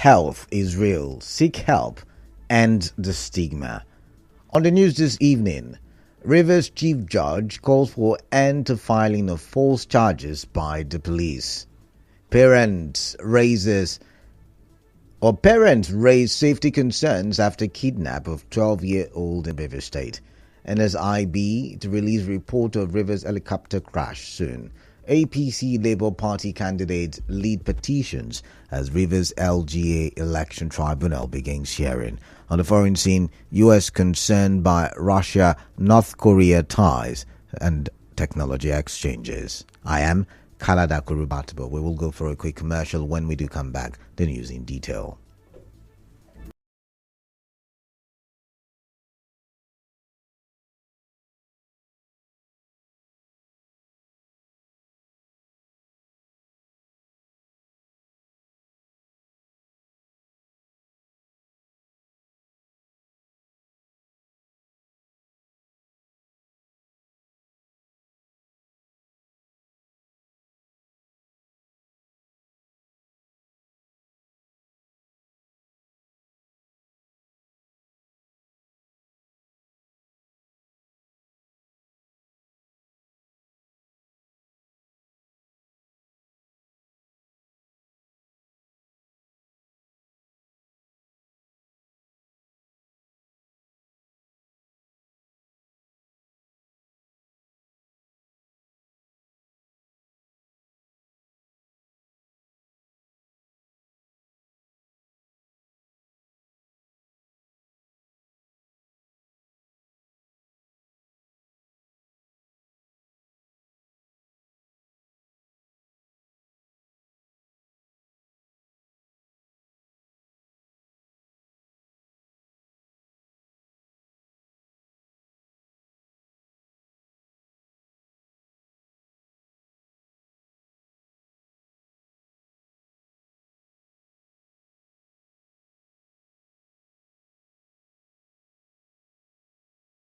health is real. Seek help. End the stigma. On the news this evening, Rivers Chief Judge calls for end to filing of false charges by the police. Parents raise safety concerns after kidnap of 12-year-old in Rivers State. NSIB to release report of Rivers helicopter crash soon. APC Labour Party candidates lead petitions as Rivers LGA Election Tribunal begins hearing. On the foreign scene, U.S. concerned by Russia-North Korea ties and technology exchanges. I am Kalada Kurubatibo. We will go for a quick commercial. When we do come back, the news in detail.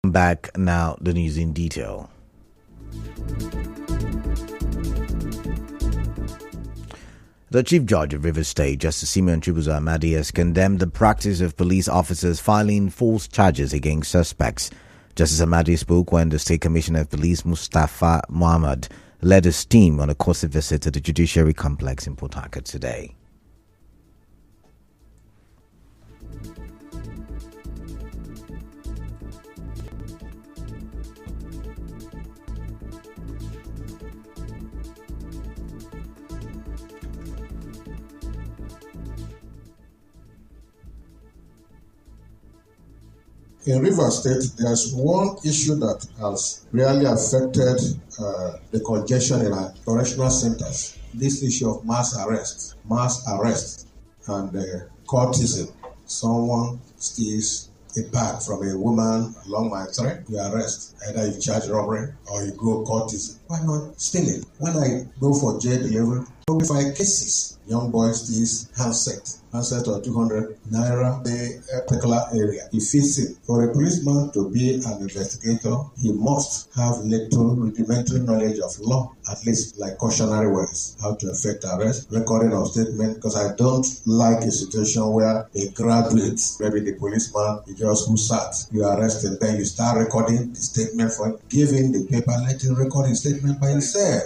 Back now, the news in detail. The Chief Judge of Rivers State, Justice Simeon Chibuzo Amadi, has condemned the practice of police officers filing false charges against suspects. Justice Amadi spoke when the State Commissioner of Police, Mustafa Mohammed, led his team on a courtesy visit to the Judiciary Complex in Port Harcourt today. In Rivers State, there's one issue that has really affected the congestion in our correctional centers. This issue of mass arrest, and courtesan. Someone steals a bag from a woman along my train, you arrest. Either you charge robbery or you go courtesan. Why not stealing? When I go for jail delivery, 25 cases. Young boy steals handset of 200 naira in a particular area. It fits in. For a policeman to be an investigator, he must have little rudimentary knowledge of law, at least like cautionary words, how to effect arrest, recording of statement, because I don't like a situation where a graduate, maybe the policeman, he just who sat, you arrest him, then you start recording the statement for him, give him the paper, let him record his statement by himself.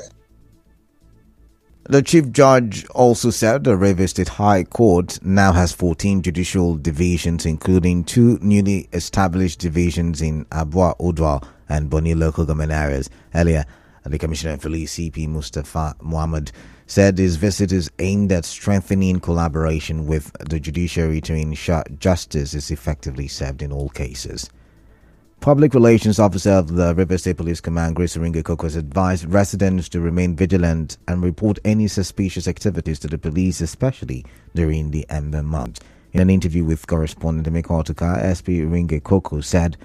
The Chief Judge also said the Rivers State High Court now has 14 judicial divisions, including 2 newly established divisions in Abua Odwa and Boni local government areas. Earlier, the Commissioner of Police, CP Mustafa Mohammed, said his visit is aimed at strengthening collaboration with the judiciary to ensure justice is effectively served in all cases. Public Relations Officer of the Rivers State Police Command, Grace Oringekoko, has advised residents to remain vigilant and report any suspicious activities to the police, especially during the Ember month. In an interview with correspondent Emeka Otuka, SP Oringekoko said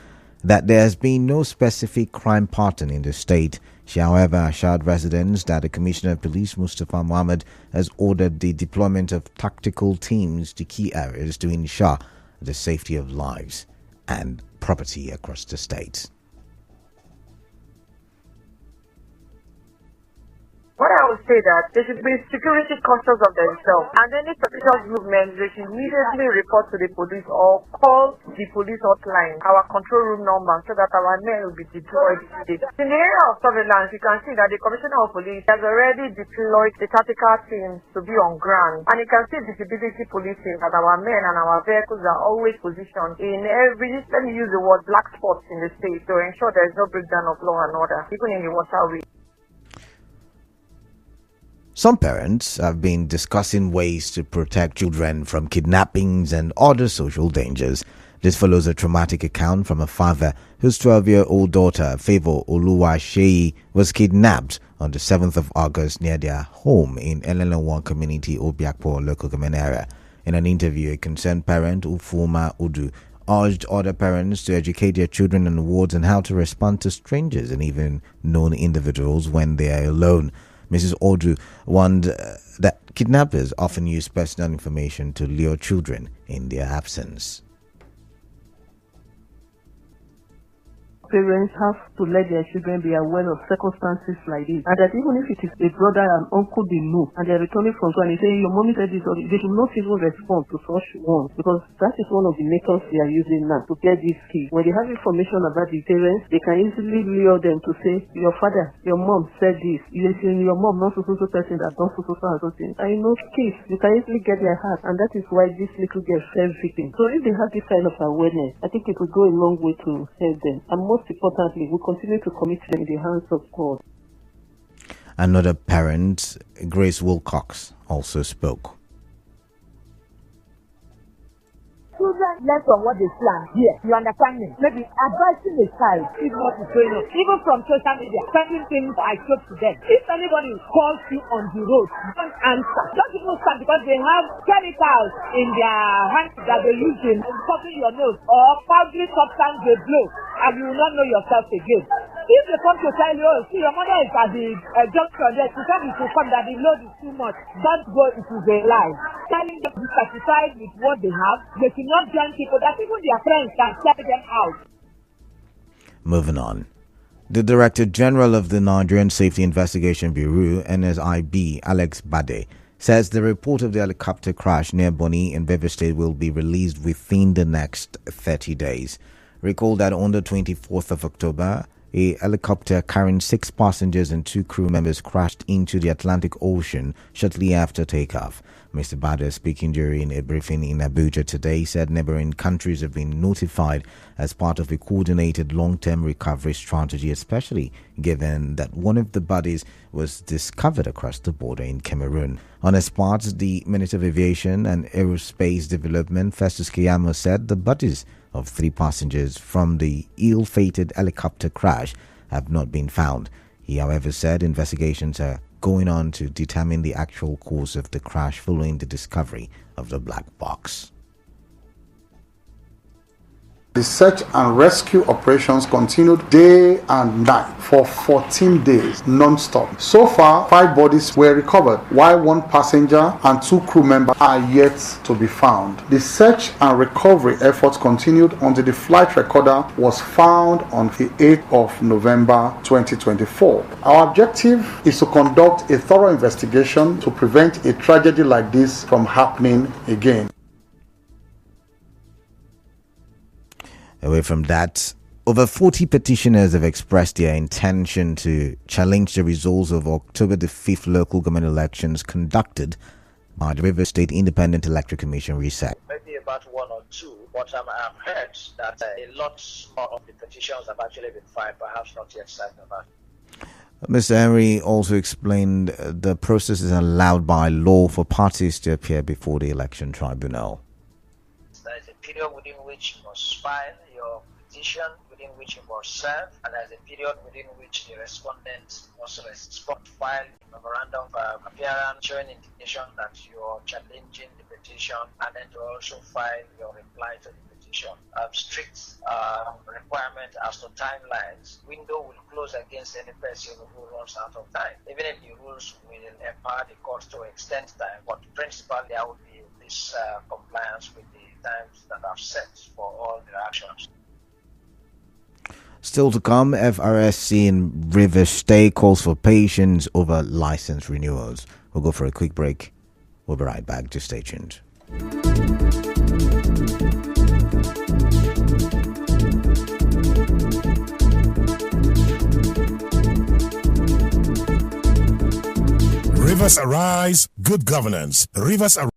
that there has been no specific crime pattern in the state. She, however, assured residents that the Commissioner of Police, Mustafa Mohammed, has ordered the deployment of tactical teams to key areas to ensure the safety of lives and property across the state. What I would say that they should be security conscious of themselves, and any suspicious movement, they should immediately report to the police or call the police hotline, our control room number, so that our men will be deployed. In the area of surveillance, you can see that the Commissioner of Police has already deployed the tactical teams to be on ground, and you can see visibility policing that our men and our vehicles are always positioned in every, let me use the word, black spots in the state to ensure there is no breakdown of law and order, even in the waterway. Some parents have been discussing ways to protect children from kidnappings and other social dangers. This follows a traumatic account from a father whose 12-year-old daughter, Favour Oluwaseyi, was kidnapped on the 7th of August near their home in Elele-1 community, Obiakpo local government area. In an interview, a concerned parent, Ufoma Udu, urged other parents to educate their children on the wards and how to respond to strangers and even known individuals when they are alone. Mrs. Odu warned that kidnappers often use personal information to lure children in their absence. Parents have to let their children be aware of circumstances like this, and that even if it is a brother and uncle they know, and they're returning from school and they say, your mommy said this, or they should not even respond to such ones, because that is one of the methods they are using now to get these kids. When they have information about the parents, they can easily lure them to say, your father, your mom said this, you say your mom not so person that don't so and so things. And kids, you can easily get their heart, and that is why this little girl fell victim. So if they have this kind of awareness, I think it will go a long way to help them. And most importantly, we continue to commit them in the hands of God. Another parent, Grace Wilcox, also spoke. Children learn from what they plan here. You understand me? Maybe advising a child is what is going on. Even from social media, certain things I spoke to them. If anybody calls you on the road, don't answer. Don't even stand, because they have chemicals in their hands that they use in covering your nose, or powdery substance they blow, and you will not know yourself again. If they come to tell you, oh, see, your mother is at the junction there, to tell you to come that the load is too much, don't go, it is a lie. Telling them to be satisfied with what they have, they should not join people that even their friends can sell them out. Moving on. The Director General of the Nigerian Safety Investigation Bureau, NSIB, Alex Bade, says the report of the helicopter crash near Bonny in Bever State will be released within the next 30 days. Recall that on the 24th of October, a helicopter carrying 6 passengers and 2 crew members crashed into the Atlantic Ocean shortly after takeoff. Mr. Bade, speaking during a briefing in Abuja today, said neighboring countries have been notified as part of a coordinated long-term recovery strategy, especially given that one of the bodies was discovered across the border in Cameroon. On his part, the Minister of Aviation and Aerospace Development, Festus Keyamo, said the bodies of 3 passengers from the ill-fated helicopter crash have not been found. He, however, said investigations are going on to determine the actual cause of the crash following the discovery of the black box. The search and rescue operations continued day and night for 14 days non-stop. So far, 5 bodies were recovered, while 1 passenger and 2 crew members are yet to be found. The search and recovery efforts continued until the flight recorder was found on the 8th of November 2024. Our objective is to conduct a thorough investigation to prevent a tragedy like this from happening again. Away from that, over 40 petitioners have expressed their intention to challenge the results of October the 5th local government elections conducted by the River State Independent Electoral Commission RISEC. Maybe about 1 or 2, but I've heard that a lot more of the petitions have actually been filed, perhaps not yet signed about. Mr. Henry also explained the process is allowed by law for parties to appear before the election tribunal. There is a period within which you must file your petition, within which you must serve, and there is a period within which the respondent must respond, file a memorandum of appearance showing indication that you are challenging the petition, and then to also file your reply to the petition. Strict requirement as to timelines. Window will close against any person who runs out of time. Even if the rules will empower the courts to extend time, but principally there will be this compliance with the times that are set for all the actions. Still to come, FRSC in Rivers State calls for patience over license renewals. We'll go for a quick break. We'll be right back. Just stay tuned. Rivers Arise, good governance. Rivers Arise.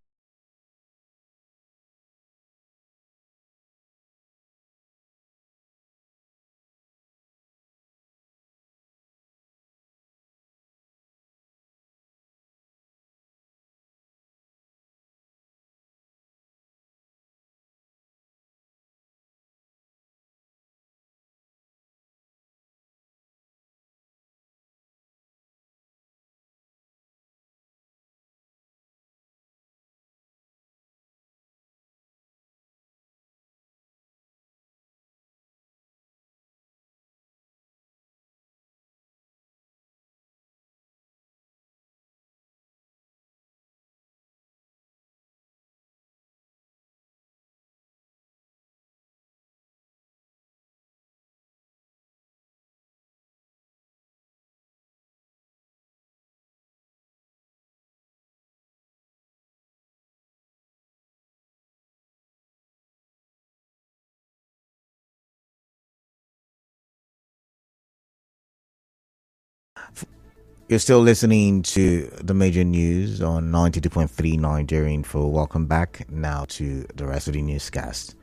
You're still listening to the major news on 92.3 Nigerian Info. Welcome back now to the rest of the newscast.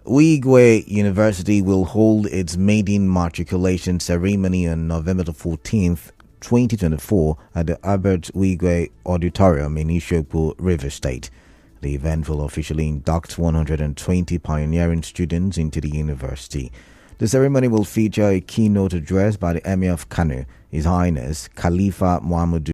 Wigwe University will hold its maiden matriculation ceremony on November the 14th, 2024 at the Albert Wigwe Auditorium in Ishoku, Rivers State. The event will officially induct 120 pioneering students into the university. The ceremony will feature a keynote address by the Emir of Kano, His Highness Khalifa Muhammadu